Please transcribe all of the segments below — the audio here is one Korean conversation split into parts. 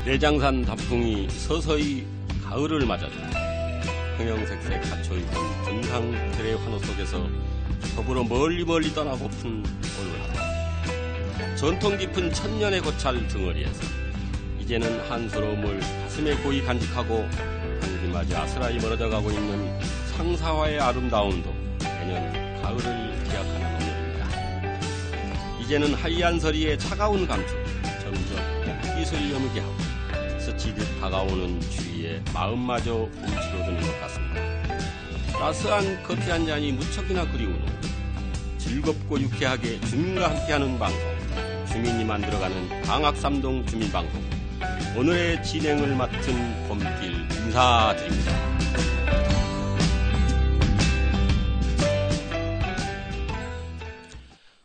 내장산 단풍이 서서히 가을을 맞았다. 형형색색 갖춰입은 등산들의 환호 속에서 더불어 멀리 떠나고픈 오늘 하루. 전통 깊은 천년의 고찰 등어리에서 이제는 한스러움을 가슴에 고이 간직하고 향기마저 아스라이 멀어져가고 있는 상사화의 아름다움도 내년 가을을 기약하는 오늘입니다. 이제는 하얀 서리의 차가운 감촉 점점 꽃깃을 여미게 하고 스치듯 다가오는 주위에 마음마저 움츠러드는 것 같습니다. 따스한 커피 한 잔이 무척이나 그리운 오늘, 즐겁고 유쾌하게 주민과 함께하는 방송, 주민이 만들어가는 방학삼동 주민방송, 오늘의 진행을 맡은 봄길 인사드립니다.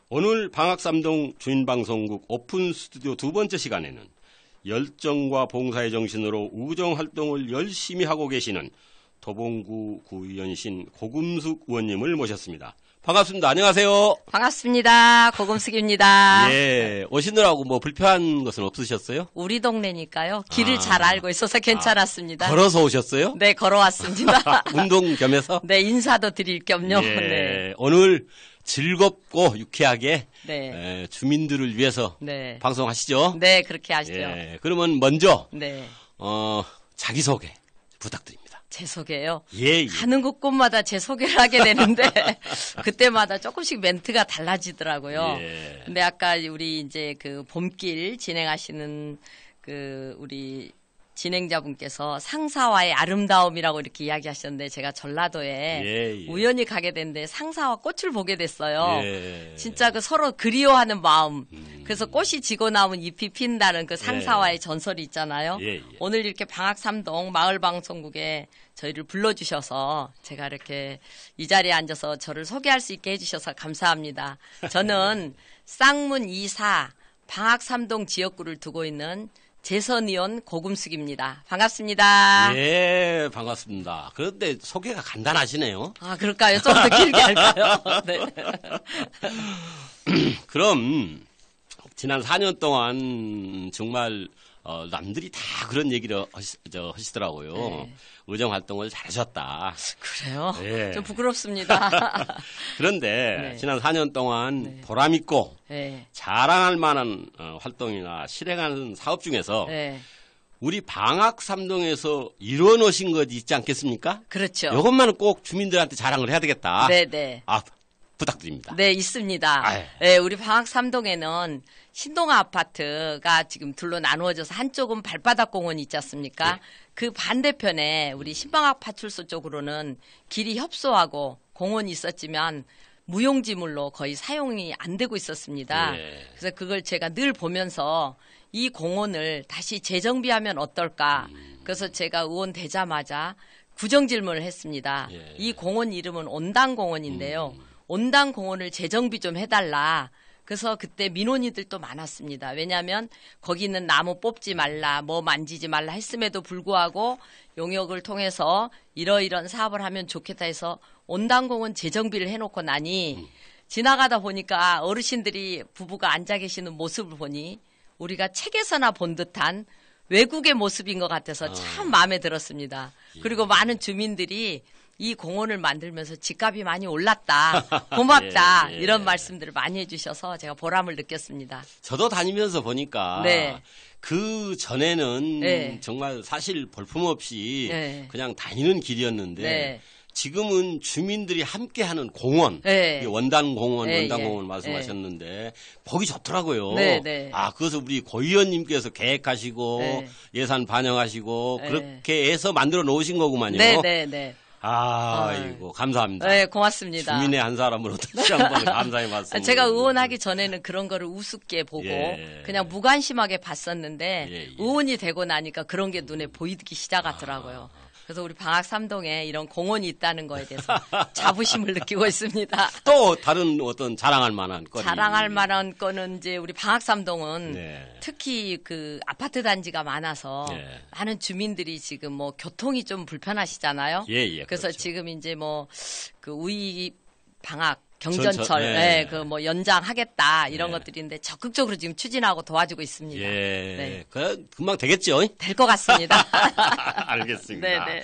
오늘 방학삼동 주민방송국 오픈 스튜디오 두 번째 시간에는 열정과 봉사의 정신으로 우정활동을 열심히 하고 계시는 도봉구 구의원신 고금숙 의원님을 모셨습니다. 반갑습니다. 안녕하세요. 반갑습니다. 고금숙입니다. 예, 오시느라고 뭐 불편한 것은 없으셨어요? 우리 동네니까요. 길을 잘 알고 있어서 괜찮았습니다. 걸어서 오셨어요? 네, 걸어왔습니다. 운동 겸해서? 네, 인사도 드릴 겸요. 예, 네. 오늘 즐겁고 유쾌하게 네. 주민들을 위해서 네. 방송하시죠? 네, 그렇게 하시죠. 예, 그러면 먼저 네. 자기소개 부탁드립니다. 제 소개요? 예. 가는 곳곳마다 제 소개를 하게 되는데 그때마다 조금씩 멘트가 달라지더라고요. 예. 근데 아까 우리 이제 그 봄길 진행하시는 그 우리 진행자분께서 상사와의 아름다움이라고 이렇게 이야기하셨는데 제가 전라도에 우연히 가게 됐는데 상사와 꽃을 보게 됐어요. 예. 진짜 그 서로 그리워하는 마음. 그래서 꽃이 지고 나면 잎이 핀다는 그 상사와의 전설이 있잖아요. 오늘 이렇게 방학삼동 마을방송국에 저희를 불러주셔서 제가 이렇게 이 자리에 앉아서 저를 소개할 수 있게 해주셔서 감사합니다. 저는 쌍문 2사 방학삼동 지역구를 두고 있는 재선의원 고금숙입니다. 반갑습니다. 예, 반갑습니다. 그런데 소개가 간단하시네요. 아, 그럴까요? 좀 더 길게 할까요? 네. 그럼 지난 4년 동안 정말 남들이 다 그런 얘기를 하시더라고요. 네. 의정활동을 잘하셨다. 그래요? 예. 좀 부끄럽습니다. 그런데 네. 지난 4년 동안 네. 보람있고 네. 자랑할 만한 활동이나 실행하는 사업 중에서 네. 우리 방학삼동에서 이뤄놓으신 것 있지 않겠습니까? 그렇죠. 이것만은 꼭 주민들한테 자랑을 해야 되겠다. 네네. 부탁드립니다. 네, 있습니다. 아유. 네, 우리 방학삼동에는 신동아 아파트가 지금 둘로 나누어져서 한쪽은 발바닥 공원이 있지 않습니까? 네. 그 반대편에 우리 신방학 파출소 쪽으로는 길이 협소하고 공원이 있었지만 무용지물로 거의 사용이 안 되고 있었습니다. 예. 그래서 그걸 제가 늘 보면서 이 공원을 다시 재정비하면 어떨까? 그래서 제가 의원 되자마자 구정 질문을 했습니다. 예. 이 공원 이름은 온당공원인데요. 온당공원을 재정비 좀 해달라. 그래서 그때 민원인들도 많았습니다. 왜냐하면 거기는 나무 뽑지 말라, 뭐 만지지 말라 했음에도 불구하고 용역을 통해서 이러이런 사업을 하면 좋겠다 해서 온당공원 재정비를 해놓고 나니 지나가다 보니까 어르신들이 부부가 앉아 계시는 모습을 보니 우리가 책에서나 본 듯한 외국의 모습인 것 같아서 참 마음에 들었습니다. 그리고 많은 주민들이 이 공원을 만들면서 집값이 많이 올랐다. 고맙다. 예. 이런 말씀들을 많이 해주셔서 제가 보람을 느꼈습니다. 저도 다니면서 보니까 네. 그 전에는 네. 정말 사실 볼품없이 네. 그냥 다니는 길이었는데 네. 지금은 주민들이 함께하는 공원, 네. 원당공원, 네, 원당공원 예. 말씀하셨는데 거기 좋더라고요. 네, 네. 그것을 우리 고 의원님께서 계획하시고 네. 예산 반영하시고 네. 그렇게 해서 만들어 놓으신 거구만요. 네, 네, 네. 아이고 감사합니다. 네, 고맙습니다. 주민의 한 사람으로 다시 한번 감사의 말씀. 제가 의원하기 전에는 그런 거를 우습게 보고 예. 그냥 무관심하게 봤었는데 예, 예. 의원이 되고 나니까 그런 게 눈에 보이기 시작하더라고요. 그래서 우리 방학삼동에 이런 공원이 있다는 거에 대해서 자부심을 느끼고 있습니다. 또 다른 어떤 자랑할 만한 거리. 자랑할 만한 거는 이제 우리 방학삼동은 네. 특히 그 아파트 단지가 많아서 네. 많은 주민들이 지금 뭐 교통이 좀 불편하시잖아요. 예, 예. 그래서 그렇죠. 지금 이제 뭐 그 우이 방학 경전철, 네. 네, 그 뭐 연장하겠다 이런 것들인데 적극적으로 지금 추진하고 도와주고 있습니다. 예. 네. 금방 되겠죠? 될 것 같습니다. 알겠습니다. 네네.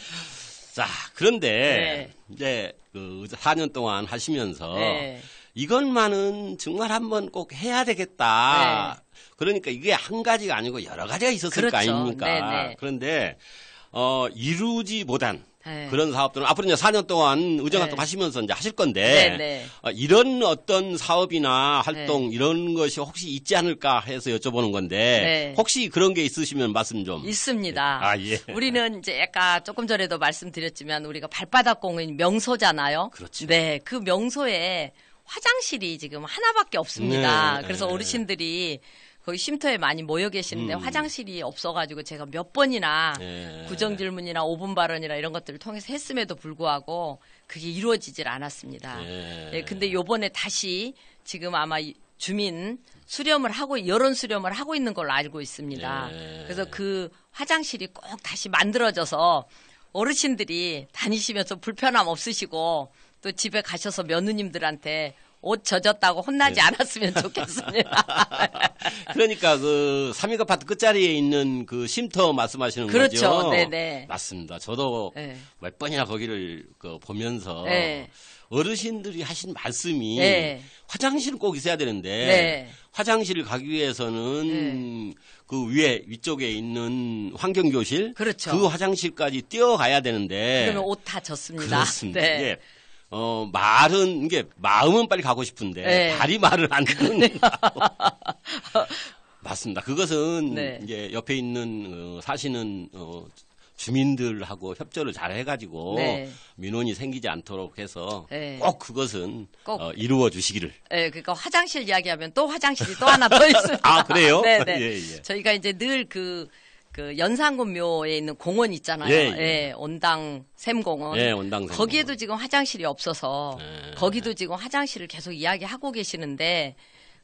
자, 그런데 이제 그 4년 동안 하시면서 네. 이것만은 정말 한번 꼭 해야 되겠다. 그러니까 이게 한 가지가 아니고 여러 가지가 있었을 거 그렇죠. 아닙니까? 네네. 그런데 이루지 못한 네. 그런 사업들은 앞으로 이제 4년 동안 의정활동 하시면서 이제 하실 건데 네네. 이런 어떤 사업이나 활동 이런 것이 혹시 있지 않을까 해서 여쭤보는 건데 혹시 그런 게 있으시면 말씀 좀. 있습니다. 아, 예. 우리는 이제 아까 조금 전에도 말씀드렸지만 우리가 발바닥 공원 명소잖아요. 그렇죠. 네, 그 명소에 화장실이 지금 하나밖에 없습니다. 네, 그래서 네. 어르신들이 거기 쉼터에 많이 모여 계시는데 화장실이 없어가지고 제가 몇 번이나 구정질문이나 5분 발언이나 이런 것들을 통해서 했음에도 불구하고 그게 이루어지질 않았습니다. 네, 근데 요번에 다시 지금 아마 주민 수렴을 하고 여론 수렴을 하고 있는 걸로 알고 있습니다. 그래서 그 화장실이 꼭 다시 만들어져서 어르신들이 다니시면서 불편함 없으시고 또 집에 가셔서 며느님들한테 옷 젖었다고 혼나지 않았으면 좋겠습니다. 그러니까 그 삼익 아파트 끝자리에 있는 그 쉼터 말씀하시는 거죠? 그렇죠. 네네. 맞습니다. 저도 네. 몇 번이나 거기를 보면서 네. 어르신들이 하신 말씀이 네. 화장실은 꼭 있어야 되는데 네. 화장실을 가기 위해서는 그 위쪽에 있는 환경교실 그렇죠. 그 화장실까지 뛰어가야 되는데 그러면 옷 다 젖습니다. 그렇습니다. 네. 예. 말은 이게 마음은 빨리 가고 싶은데 발이 말을 안 듣는. 맞습니다. 그것은 이제 옆에 있는 사시는 주민들하고 협조를 잘 해가지고 민원이 생기지 않도록 해서 꼭 그것은 이루어 주시기를. 네, 그러니까 화장실 이야기하면 또 화장실이 또 하나 더 있습니다. 아, 그래요? 네네. 예. 저희가 이제 늘 그 연산군묘에 있는 공원 있잖아요. 온당 샘공원. 온당 샘공원. 거기에도 지금 화장실이 없어서 거기도 지금 화장실을 계속 이야기하고 계시는데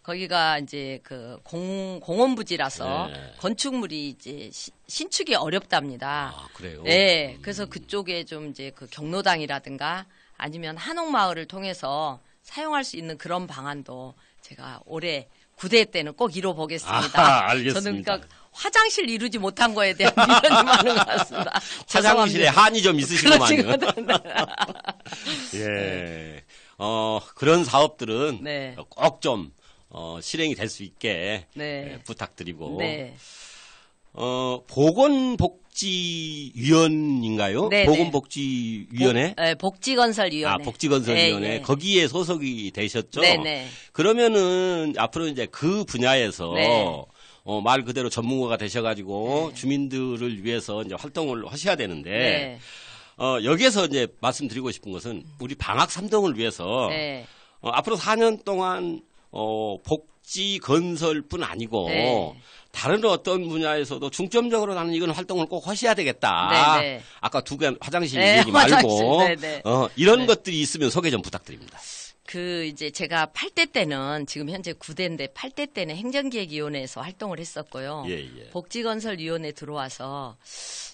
거기가 이제 그 공원 부지라서 건축물이 이제 신축이 어렵답니다. 아, 그래요? 네. 그래서 그쪽에 좀 이제 그 경로당이라든가 아니면 한옥마을을 통해서 사용할 수 있는 그런 방안도 제가 올해 9대 때는 꼭 이뤄보겠습니다. 알겠습니다. 저는 그러니까 화장실 이루지 못한 거에 대한 미련이 많은 것 같습니다. 화장실에 한이 좀 있으시구만요. 네. 그런 사업들은 네. 꼭 좀 실행이 될 수 있게 네. 부탁드리고 네. 보건복지위원인가요? 네네. 보건복지위원회? 복지건설위원회. 아, 복지건설위원회. 네. 거기에 소속이 되셨죠? 네네. 그러면은 앞으로 이제 그 분야에서 네. 말 그대로 전문가가 되셔가지고 주민들을 위해서 이제 활동을 하셔야 되는데 여기에서 이제 말씀드리고 싶은 것은 우리 방학 3동을 위해서 앞으로 4년 동안 복지 건설뿐 아니고 다른 어떤 분야에서도 중점적으로 나는 이건 활동을 꼭 하셔야 되겠다. 아까 두 개 화장실 얘기 말고 이런 것들이 있으면 소개 좀 부탁드립니다. 그 이제 제가 8대 때는 지금 현재 9대인데 8대 때는 행정기획위원회에서 활동을 했었고요. 복지건설위원회 들어와서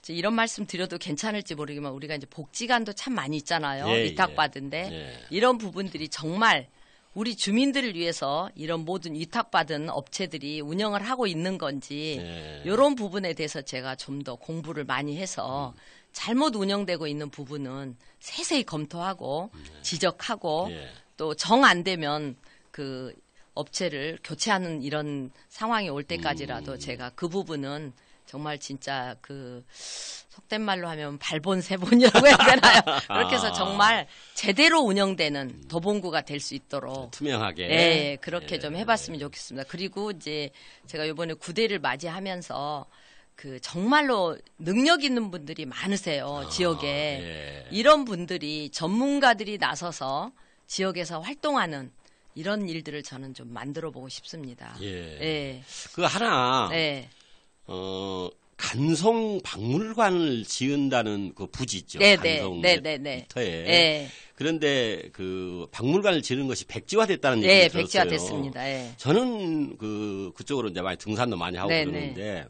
이런 말씀 드려도 괜찮을지 모르지만 우리가 이제 복지관도 참 많이 있잖아요. 위탁받은데 이런 부분들이 정말 우리 주민들을 위해서 이런 모든 위탁받은 업체들이 운영을 하고 있는 건지 이런 부분에 대해서 제가 좀 더 공부를 많이 해서 잘못 운영되고 있는 부분은 세세히 검토하고 지적하고 또 정 안 되면 그 업체를 교체하는 이런 상황이 올 때까지라도 제가 그 부분은 정말 진짜 그 속된 말로 하면 발본세본이라고 해야 되나요? 그렇게 해서 정말 제대로 운영되는 도봉구가 될 수 있도록 투명하게 그렇게 좀 해봤으면 좋겠습니다. 그리고 이제 제가 이번에 9대를 맞이하면서 그 정말로 능력 있는 분들이 많으세요. 지역에 이런 분들이 전문가들이 나서서 지역에서 활동하는 이런 일들을 저는 좀 만들어 보고 싶습니다. 그 하나 간송 박물관을 지은다는 그 부지 있죠. 간송 터에. 그런데 그 박물관을 지는 것이 백지화됐다는 얘기를 들었어요. 백지화됐습니다. 저는 그쪽으로 이제 많이 등산도 많이 하고 그러는데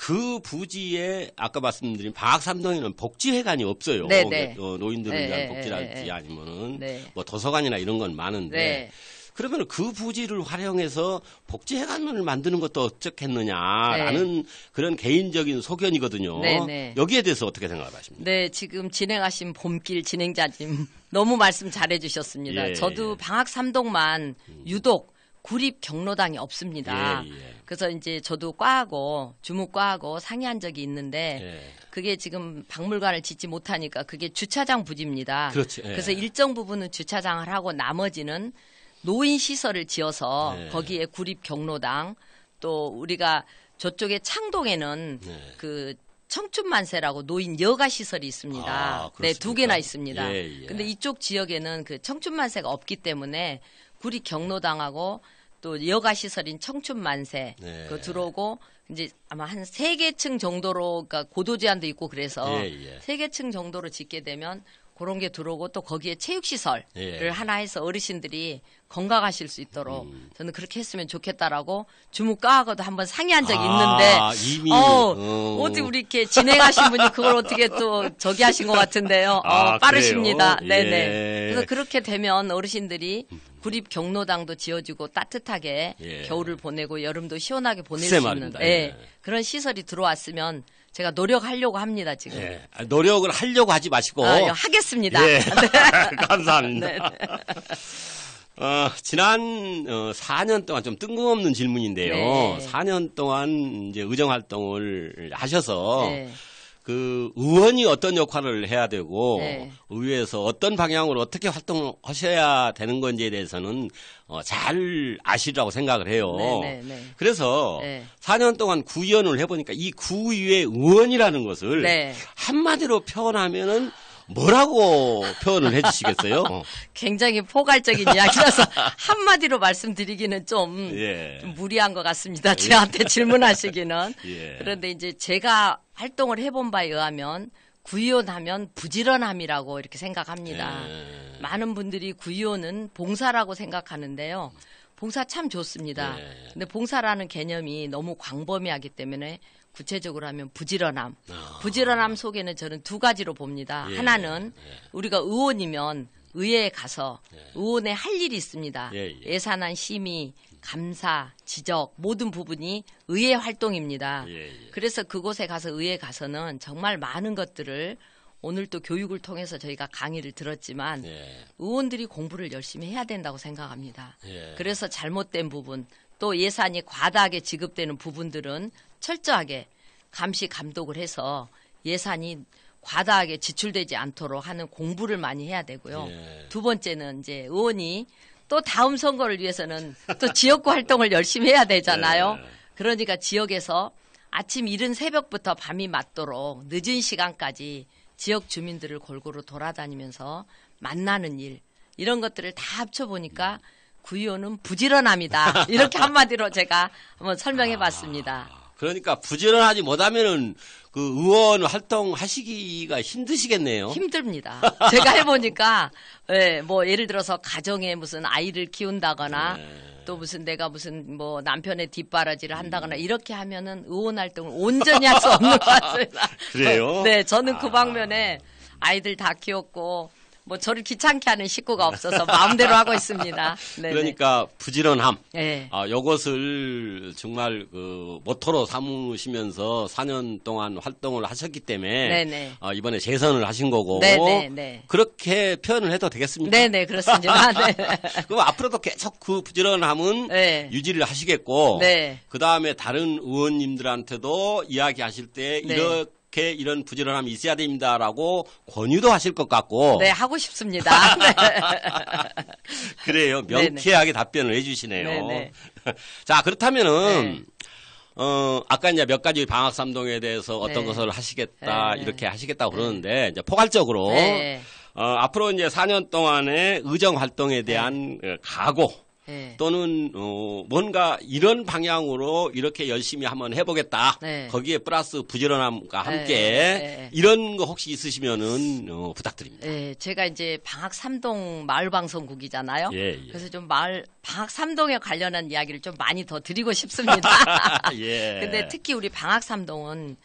그 부지에 아까 말씀드린 방학삼동에는 복지회관이 없어요. 네네. 노인들을 위한 네, 복지랄지 네. 아니면은 네. 뭐 도서관이나 이런 건 많은데 네. 그러면 그 부지를 활용해서 복지회관을 만드는 것도 어떻겠느냐라는 그런 개인적인 소견이거든요. 네네. 여기에 대해서 어떻게 생각하십니까? 네, 지금 진행하신 봄길 진행자님 너무 말씀 잘해 주셨습니다. 예, 저도 예. 방학 삼동만 유독 구립 경로당이 없습니다. 예, 예. 그래서 이제 저도 과하고 주무과하고 상의한 적이 있는데 예. 그게 지금 박물관을 짓지 못하니까 그게 주차장 부지입니다. 그렇죠. 예. 그래서 일정 부분은 주차장을 하고 나머지는 노인 시설을 지어서 네. 거기에 구립 경로당 또 우리가 저쪽에 창동에는 네. 그 청춘만세라고 노인 여가 시설이 있습니다. 아, 네, 그렇습니까? 2개나 있습니다. 예, 예. 근데 이쪽 지역에는 그 청춘만세가 없기 때문에 구립 경로당하고 또 여가 시설인 청춘만세 네. 그 들어오고 이제 아마 한 3개층 정도로 그러니까 고도 제한도 있고 그래서 예, 예. 3개층 정도로 짓게 되면 그런 게 들어오고 또 거기에 체육시설을 예. 하나 해서 어르신들이 건강하실 수 있도록 저는 그렇게 했으면 좋겠다라고 주무과하고도 한번 상의한 적이 있는데 이미 어디 우리 이렇게 진행하신 분이 그걸 어떻게 또 저기 하신 것 같은데요. 아, 빠르십니다. 그래요? 네네. 예. 그래서 그렇게 되면 어르신들이 구립 경로당도 지어주고 따뜻하게 예. 겨울을 보내고 여름도 시원하게 보낼 글쎄 수 있는 말입니다. 예. 예. 그런 시설이 들어왔으면 제가 노력하려고 합니다 지금. 예. 노력을 하려고 하지 마시고 하겠습니다. 예. 네. 감사합니다. 네. 지난 4년 동안 좀 뜬금없는 질문인데요. 네. 4년 동안 이제 의정 활동을 하셔서 네. 그 의원이 어떤 역할을 해야 되고 네. 의회에서 어떤 방향으로 어떻게 활동을 하셔야 되는 건지에 대해서는 잘 아시리라고 생각을 해요. 네, 네, 네. 그래서 네. 4년 동안 구의원을 해보니까 이 구의회 의원이라는 것을 네. 한마디로 표현하면은 뭐라고 표현을 해주시겠어요? 굉장히 포괄적인 이야기라서 한마디로 말씀드리기는 좀 예. 무리한 것 같습니다. 저한테 질문하시기는. 예. 그런데 이제 제가 활동을 해본 바에 의하면 구의원 하면 부지런함이라고 이렇게 생각합니다. 예. 많은 분들이 구의원은 봉사라고 생각하는데요. 봉사 참 좋습니다. 예. 근데 봉사라는 개념이 너무 광범위하기 때문에 구체적으로 하면 부지런함. 부지런함 속에는 저는 2가지로 봅니다. 예. 하나는 우리가 의원이면 의회에 가서 의원의 할 일이 있습니다. 예. 예산안 심의, 감사, 지적 모든 부분이 의회 활동입니다. 예. 그래서 그곳에 가서 의회에 가서는 정말 많은 것들을 오늘 또 교육을 통해서 저희가 강의를 들었지만 예. 의원들이 공부를 열심히 해야 된다고 생각합니다. 예. 그래서 잘못된 부분 또 예산이 과다하게 지급되는 부분들은 철저하게 감시 감독을 해서 예산이 과다하게 지출되지 않도록 하는 공부를 많이 해야 되고요. 예. 2번째는 이제 의원이 또 다음 선거를 위해서는 또 지역구 활동을 열심히 해야 되잖아요. 예. 그러니까 지역에서 아침 이른 새벽부터 밤이 맞도록 늦은 시간까지 지역 주민들을 골고루 돌아다니면서 만나는 일 이런 것들을 다 합쳐보니까 구의원은 부지런함이다. 이렇게 한마디로 제가 한번 설명해 봤습니다. 그러니까 부지런하지 못하면은 그 의원 활동하시기가 힘드시겠네요. 힘듭니다. 제가 해보니까 예, 뭐 예를 들어서 가정에 무슨 아이를 키운다거나 또 무슨 내가 무슨 뭐 남편의 뒷바라지를 한다거나 이렇게 하면은 의원 활동을 온전히 할 수 없는 것 같습니다. 그래요? 네, 저는 그 방면에 아이들 다 키웠고 뭐 저를 귀찮게 하는 식구가 없어서 마음대로 하고 있습니다. 네네. 그러니까 부지런함. 네. 이것을 정말 그 모토로 삼으시면서 4년 동안 활동을 하셨기 때문에 네네. 이번에 재선을 하신 거고 네네. 그렇게 표현을 해도 되겠습니까? 네네 그렇습니다. 네. 그럼 앞으로도 계속 그 부지런함은 네. 유지를 하시겠고 네. 그 다음에 다른 의원님들한테도 이야기하실 때 네. 이런 부지런함이 있어야 됩니다라고 권유도 하실 것 같고 네, 하고 싶습니다. 네. 그래요. 명쾌하게 답변을 해주시네요. 네네. 자, 그렇다면은, 아까 이제 몇 가지 방학삼동에 대해서 어떤 네. 것을 하시겠다, 네. 이렇게 하시겠다고 그러는데, 이제 포괄적으로, 네. 앞으로 이제 4년 동안의 의정 활동에 대한 각오, 네. 또는 뭔가 이런 방향으로 이렇게 열심히 한번 해보겠다. 네. 거기에 플러스 부지런함과 함께 네. 이런 거 혹시 있으시면은 부탁드립니다. 네, 제가 이제 방학 3동 마을방송국이잖아요. 예. 그래서 좀 방학 3동에 관련한 이야기를 좀 많이 더 드리고 싶습니다. 예. 근데 특히 우리 방학 3동은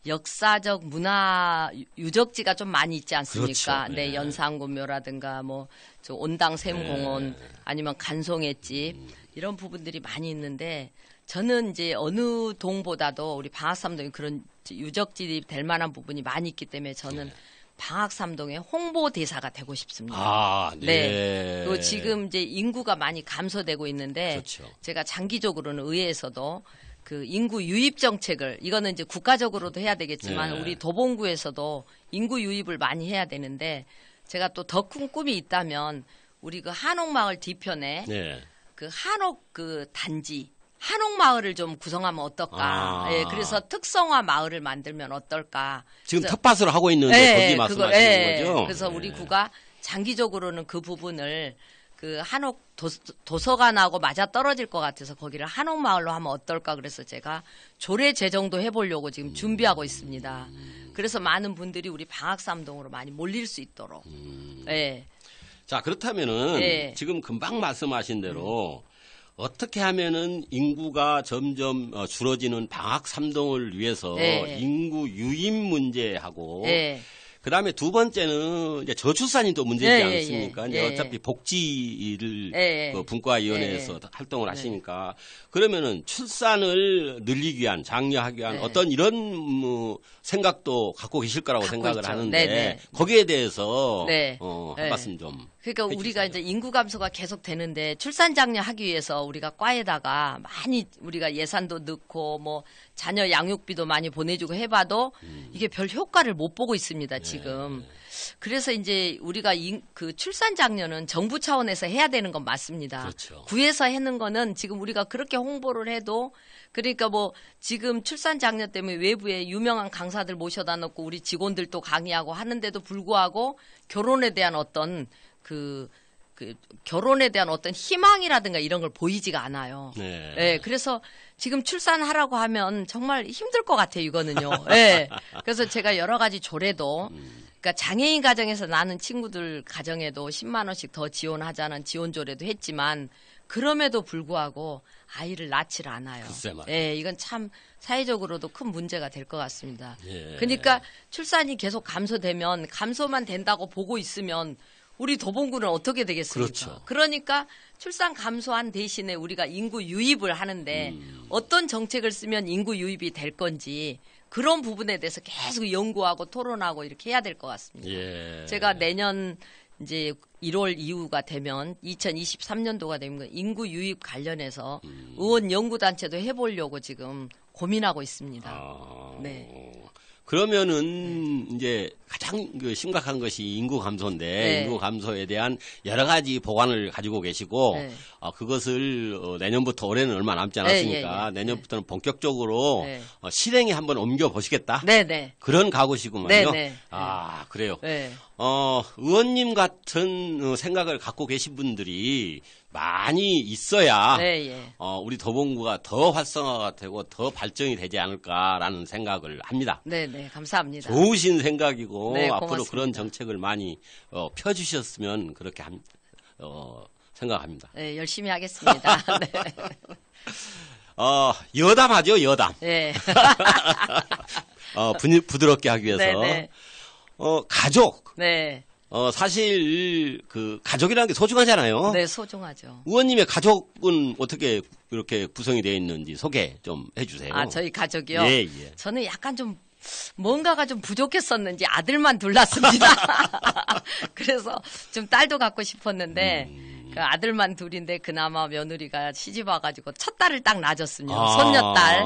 역사적 문화 유적지가 좀 많이 있지 않습니까? 그렇죠. 네, 예. 연산군묘라든가 뭐 저 온당 샘공원 예. 아니면 간송횟집 이런 부분들이 많이 있는데 저는 이제 어느 동보다도 우리 방학 3동이 그런 유적지들이 될 만한 부분이 많이 있기 때문에 저는 예. 방학 3동의 홍보 대사가 되고 싶습니다. 아, 네. 네. 그리고 지금 이제 인구가 많이 감소되고 있는데 그렇죠. 제가 장기적으로는 의회에서도 그 인구 유입 정책을 이거는 이제 국가적으로도 해야 되겠지만 네. 우리 도봉구에서도 인구 유입을 많이 해야 되는데 제가 또 더 큰 꿈이 있다면 우리 그 한옥마을 뒤편에 네. 그 한옥 그 단지 한옥마을을 좀 구성하면 어떨까? 아. 예, 그래서 특성화 마을을 만들면 어떨까? 지금 그래서 텃밭을 하고 있는데 예, 거기 예, 말씀하시는 거죠? 그래서 네. 우리 구가 장기적으로는 그 부분을 그 한옥 도서관하고 맞아 떨어질 것 같아서 거기를 한옥마을로 하면 어떨까 그래서 제가 조례 제정도 해보려고 지금 준비하고 있습니다. 그래서 많은 분들이 우리 방학삼동으로 많이 몰릴 수 있도록. 예. 자, 그렇다면은 네. 지금 금방 말씀하신 대로 어떻게 하면은 인구가 점점 줄어지는 방학 3동을 위해서 네. 인구 유입 문제하고 예. 그다음에 두 번째는 이제 저출산이 또 문제지 예, 않습니까? 예, 이제 예. 어차피 복지를 예, 그 분과위원회에서 예. 활동을 하시니까 그러면은 출산을 늘리기 위한 장려하기 위한 예. 어떤 이런 생각도 갖고 계실 거라고 갖고 생각을 있죠. 하는데 네네. 거기에 대해서 네. 한 네. 말씀 좀. 그러니까 해주세요. 우리가 이제 인구 감소가 계속 되는데 출산 장려하기 위해서 우리가 과에다가 많이 우리가 예산도 넣고 뭐 자녀 양육비도 많이 보내주고 해봐도 이게 별 효과를 못 보고 있습니다 지금. 그래서 이제 우리가 그 출산 장려는 정부 차원에서 해야 되는 건 맞습니다. 그렇죠. 구에서 하는 거는 지금 우리가 그렇게 홍보를 해도 그러니까 뭐 지금 출산 장려 때문에 외부에 유명한 강사들 모셔다 놓고 우리 직원들도 강의하고 하는데도 불구하고 결혼에 대한 어떤 그 결혼에 대한 어떤 희망이라든가 이런 걸 보이지가 않아요. 네. 예, 그래서 지금 출산하라고 하면 정말 힘들 것 같아요, 이거는요. 예. 그래서 제가 여러 가지 조례도 그러니까 장애인 가정에서 나는 친구들 가정에도 10만 원씩 더 지원하자는 지원 조례도 했지만 그럼에도 불구하고 아이를 낳지를 않아요. 글쎄 말이에요. 예, 이건 참 사회적으로도 큰 문제가 될 것 같습니다. 예. 그러니까 출산이 계속 감소되면 감소만 된다고 보고 있으면 우리 도봉구는 어떻게 되겠습니까? 그렇죠. 그러니까 출산 감소한 대신에 우리가 인구 유입을 하는데 어떤 정책을 쓰면 인구 유입이 될 건지 그런 부분에 대해서 계속 연구하고 토론하고 이렇게 해야 될 것 같습니다. 예. 제가 내년 이제 1월 이후가 되면 2023년도가 되면 인구 유입 관련해서 의원 연구단체도 해보려고 지금 고민하고 있습니다. 아, 네. 그러면은 이제 가장 그 심각한 것이 인구 감소인데 네. 인구 감소에 대한 여러 가지 보관을 가지고 계시고 네. 그것을 내년부터 올해는 얼마 남지 않았으니까 예, 예. 내년부터는 본격적으로 네. 실행에 한번 옮겨 보시겠다. 네네. 그런 각오시구만요. 네, 네. 아, 그래요. 네. 의원님 같은 생각을 갖고 계신 분들이 많이 있어야 네, 예. 우리 도봉구가 더 활성화가 되고 더 발전이 되지 않을까라는 생각을 합니다. 네네. 감사합니다. 좋으신 생각이고 네, 앞으로 고맙습니다. 그런 정책을 많이 펴주셨으면 그렇게 생각합니다. 네, 열심히 하겠습니다. 네. 여담하죠, 여담. 네. 부드럽게 하기 위해서. 네, 네. 가족. 네. 사실 그 가족이라는 게 소중하잖아요. 네, 소중하죠. 의원님의 가족은 어떻게 이렇게 구성이 되어 있는지 소개 좀 해주세요. 아, 저희 가족이요? 예, 예. 저는 약간 좀 뭔가가 좀 부족했었는지 아들만 둘 낳습니다. 그래서 좀 딸도 갖고 싶었는데 그 아들만 둘인데 그나마 며느리가 시집 와가지고 첫 딸을 딱 낳아줬습니다. 손녀딸.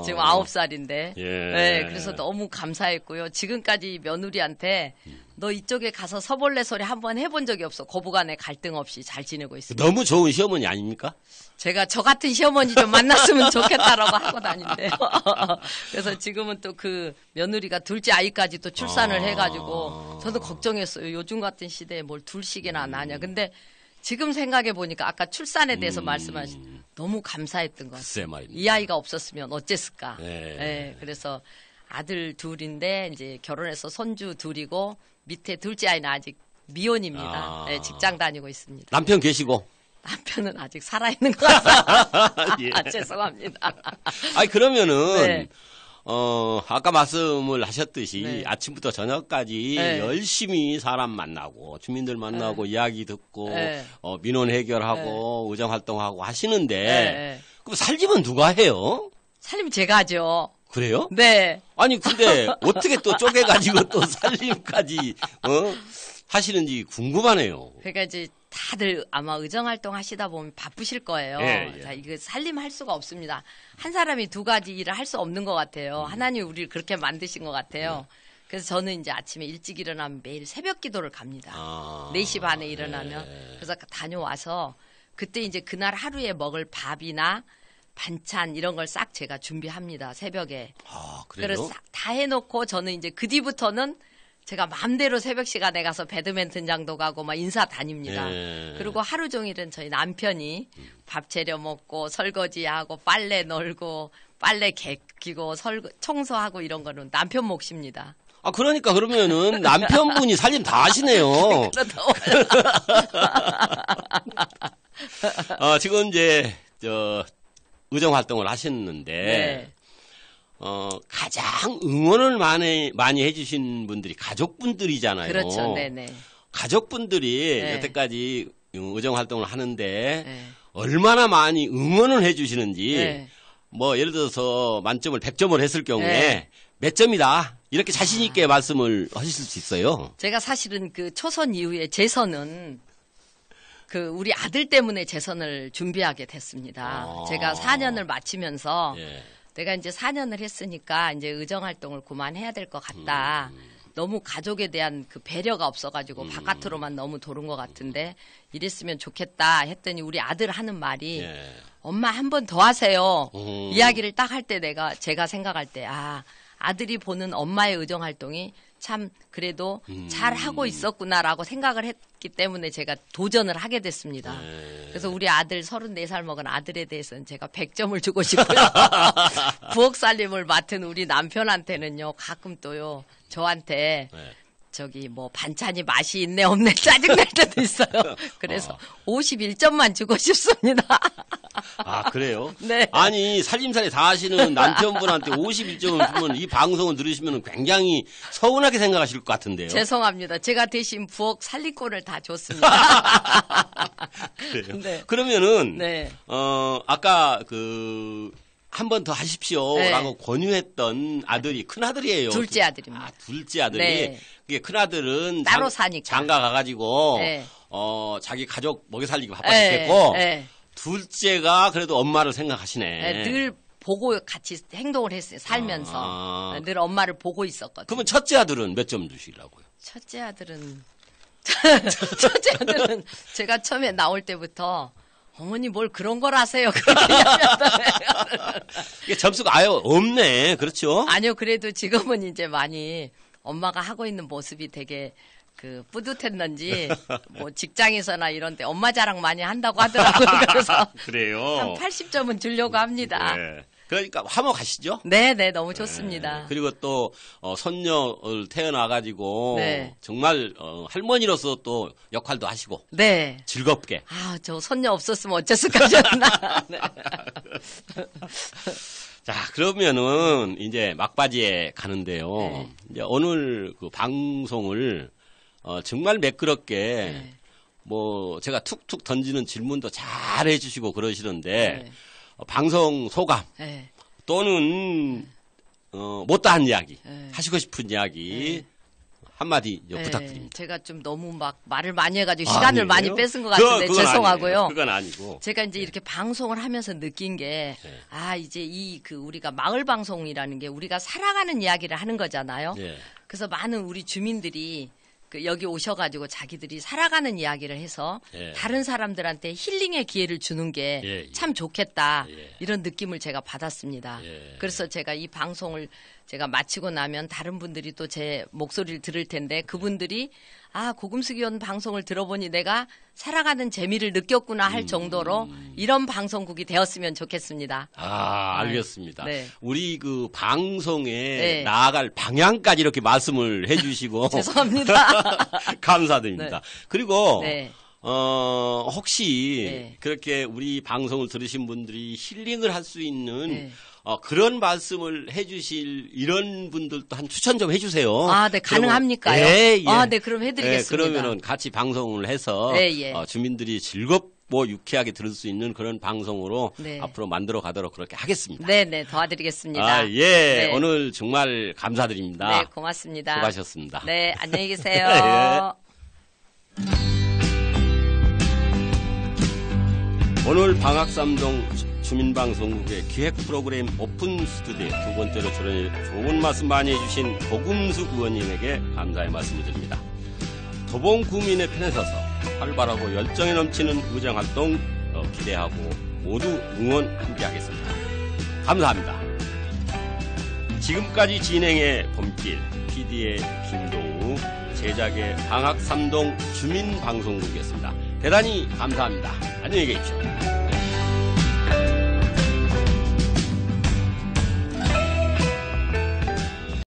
지금 9살인데. 예. 네, 그래서 너무 감사했고요. 지금까지 며느리한테 너 이쪽에 가서 서벌레 소리 한번 해본 적이 없어. 고부간에 갈등 없이 잘 지내고 있습니다. 너무 좋은 시어머니 아닙니까? 제가 저 같은 시어머니 좀 만났으면 좋겠다라고 하고 다닌대요. 그래서 지금은 또 그 며느리가 둘째 아이까지 또 출산을 해가지고 저도 걱정했어요. 요즘 같은 시대에 뭘 둘씩이나 나냐. 근데 지금 생각해 보니까 아까 출산에 대해서 말씀하신 너무 감사했던 것 같아요. 글쎄 말입니다. 이 아이가 없었으면 어쨌을까. 네. 네, 그래서 아들 둘인데 이제 결혼해서 손주 둘이고 밑에 둘째 아이는 아직 미혼입니다. 네, 직장 다니고 있습니다. 남편 계시고? 남편은 아직 살아있는 것 같아요. 예. 죄송합니다. 아니, 그러면은, 네. 아까 말씀을 하셨듯이 네. 아침부터 저녁까지 네. 열심히 사람 만나고, 주민들 만나고, 이야기 듣고, 네. 민원 해결하고, 의정활동하고 하시는데, 네. 그럼 살림은 누가 해요? 살림 제가 하죠. 그래요? 네. 아니, 근데 어떻게 또 쪼개가지고 또 살림까지, 하시는지 궁금하네요. 그러니까 이제 다들 아마 의정활동 하시다 보면 바쁘실 거예요. 예, 예. 자, 이거 살림할 수가 없습니다. 한 사람이 두 가지 일을 할 수 없는 것 같아요. 하나님 우리를 그렇게 만드신 것 같아요. 그래서 저는 이제 아침에 일찍 일어나면 매일 새벽 기도를 갑니다. 4시 반에 일어나면. 그래서 다녀와서 그때 이제 그날 하루에 먹을 밥이나 반찬 이런 걸 싹 제가 준비합니다. 새벽에. 그래요? 그래서 다 해놓고 저는 이제 그 뒤부터는 제가 마음대로 새벽 시간에 가서 배드민턴장도 가고 막 인사 다닙니다. 예. 그리고 하루 종일은 저희 남편이 밥 차려 먹고 설거지하고 빨래 널고 빨래 개키고 청소하고 이런 거는 남편 몫입니다. 그러니까 그러면은 남편분이 살림 다 하시네요. 지금 이제, 의정 활동을 하셨는데, 네. 가장 응원을 많이 해주신 분들이 가족분들이잖아요. 그렇죠. 네네. 가족분들이 네. 여태까지 의정 활동을 하는데, 네. 얼마나 많이 응원을 해주시는지, 네. 뭐, 예를 들어서 만점을 100점을 했을 경우에, 네. 몇 점이다. 이렇게 자신있게 말씀을 하실 수 있어요. 제가 사실은 그 초선 이후에 재선은 그 우리 아들 때문에 재선을 준비하게 됐습니다. 제가 4년을 마치면서 예. 내가 이제 4년을 했으니까 이제 의정 활동을 그만해야 될 것 같다. 너무 가족에 대한 그 배려가 없어가지고 바깥으로만 너무 도는 것 같은데 이랬으면 좋겠다 했더니 우리 아들 하는 말이 예. 엄마 한 번 더 하세요. 이야기를 딱 할 때 제가 생각할 때 아들이 보는 엄마의 의정 활동이 참 그래도 잘 하고 있었구나라고 생각을 했기 때문에 제가 도전을 하게 됐습니다. 그래서 우리 아들 34살 먹은 아들에 대해서는 제가 100점을 주고 싶고요. 부엌 살림을 맡은 우리 남편한테는요. 가끔 또요. 저한테 저기 뭐 반찬이 맛이 있네 없네 짜증날 때도 있어요. 그래서 51점만 주고 싶습니다. 그래요? 네. 아니, 살림살이 다 하시는 남편분한테 51점을 주면 이 방송을 들으시면 굉장히 서운하게 생각하실 것 같은데요. 죄송합니다. 제가 대신 부엌 살림꾼을 다 줬습니다. 그래요? 네. 그러면은, 네. 아까 한 번 더 네. 하십시오라고 권유했던 아들이 큰아들이에요. 둘째 아들입니다. 둘째 아들이. 네. 그게 큰아들은 따로 사니까. 장가 가가지고, 네. 자기 가족 먹여 살리기 바빴겠고, 네. 둘째가 그래도 엄마를 생각하시네. 네, 늘 보고 같이 행동을 했어요. 살면서. 늘 엄마를 보고 있었거든요. 그러면 첫째 아들은 몇 점 주시라고요? 첫째 아들은 제가 처음에 나올 때부터 어머니 뭘 그런 걸 하세요. 그렇게 얘기하더라고요. 이게 점수가 아예 없네. 그렇죠? 아니요. 그래도 지금은 이제 많이 엄마가 하고 있는 모습이 되게 뿌듯했는지 뭐 직장에서나 이런 데 엄마 자랑 많이 한다고 하더라고요. 그래서 그래요. 한 80점은 주려고 합니다. 네. 그러니까 화목하시죠? 네, 너무 좋습니다. 그리고 또 선녀를 태어나가지고 네. 정말 할머니로서 또 역할도 하시고 네. 즐겁게. 저 손녀 없었으면 어째을까 싶나. 네. 자, 그러면은 이제 막바지에 가는데요. 네. 이제 오늘 그 방송을 정말 매끄럽게 네. 뭐 제가 툭툭 던지는 질문도 잘 해주시고 그러시는데 네. 방송 소감 네. 또는 못다한 이야기 네. 하시고 싶은 이야기 한마디 네. 부탁드립니다. 제가 좀 너무 막 말을 많이 해가지고 시간을 아니에요? 많이 뺏은 것 같은데 그건 죄송하고요. 아니에요. 그건 아니고. 제가 이제 이렇게 방송을 하면서 느낀 게, 네. 이제 우리가 마을 방송이라는 게 우리가 살아가는 이야기를 하는 거잖아요. 네. 그래서 많은 우리 주민들이 여기 오셔가지고 자기들이 살아가는 이야기를 해서 예. 다른 사람들한테 힐링의 기회를 주는 게 참 예. 좋겠다. 예. 이런 느낌을 제가 받았습니다. 예. 그래서 제가 이 방송을 제가 마치고 나면 다른 분들이 또 제 목소리를 들을 텐데 그분들이 아, 고금숙의원 방송을 들어보니 내가 살아가는 재미를 느꼈구나 할 정도로 이런 방송국이 되었으면 좋겠습니다. 아, 알겠습니다. 네. 우리 그 방송에 네. 나아갈 방향까지 이렇게 말씀을 해주시고 죄송합니다. 감사드립니다. 네. 그리고 네. 혹시 네. 그렇게 우리 방송을 들으신 분들이 힐링을 할 수 있는 네. 그런 말씀을 해주실 이런 분들도 한 추천 좀 해주세요. 아, 네, 가능합니까요? 예, 예. 아, 네, 그럼 해드리겠습니다. 예, 그러면은 같이 방송을 해서 네, 예. 주민들이 즐겁고 유쾌하게 들을 수 있는 그런 방송으로 네. 앞으로 만들어 가도록 그렇게 하겠습니다. 네, 네, 도와드리겠습니다. 아, 예. 네. 오늘 정말 감사드립니다. 네, 고맙습니다. 수고하셨습니다. 네, 안녕히 계세요. 예. 오늘 방학삼동 주민방송국의 기획 프로그램 오픈 스튜디오에 두 번째로 출연해 좋은 말씀 많이 해주신 고금숙 의원님에게 감사의 말씀을 드립니다. 도봉 구민의 편에 서서 활발하고 열정이 넘치는 의정활동 기대하고 모두 응원 함께하겠습니다. 감사합니다. 지금까지 진행의 봄길, PD의 김동우, 제작의 방학삼동 주민방송국이었습니다. 대단히 감사합니다. 안녕히 계십시오.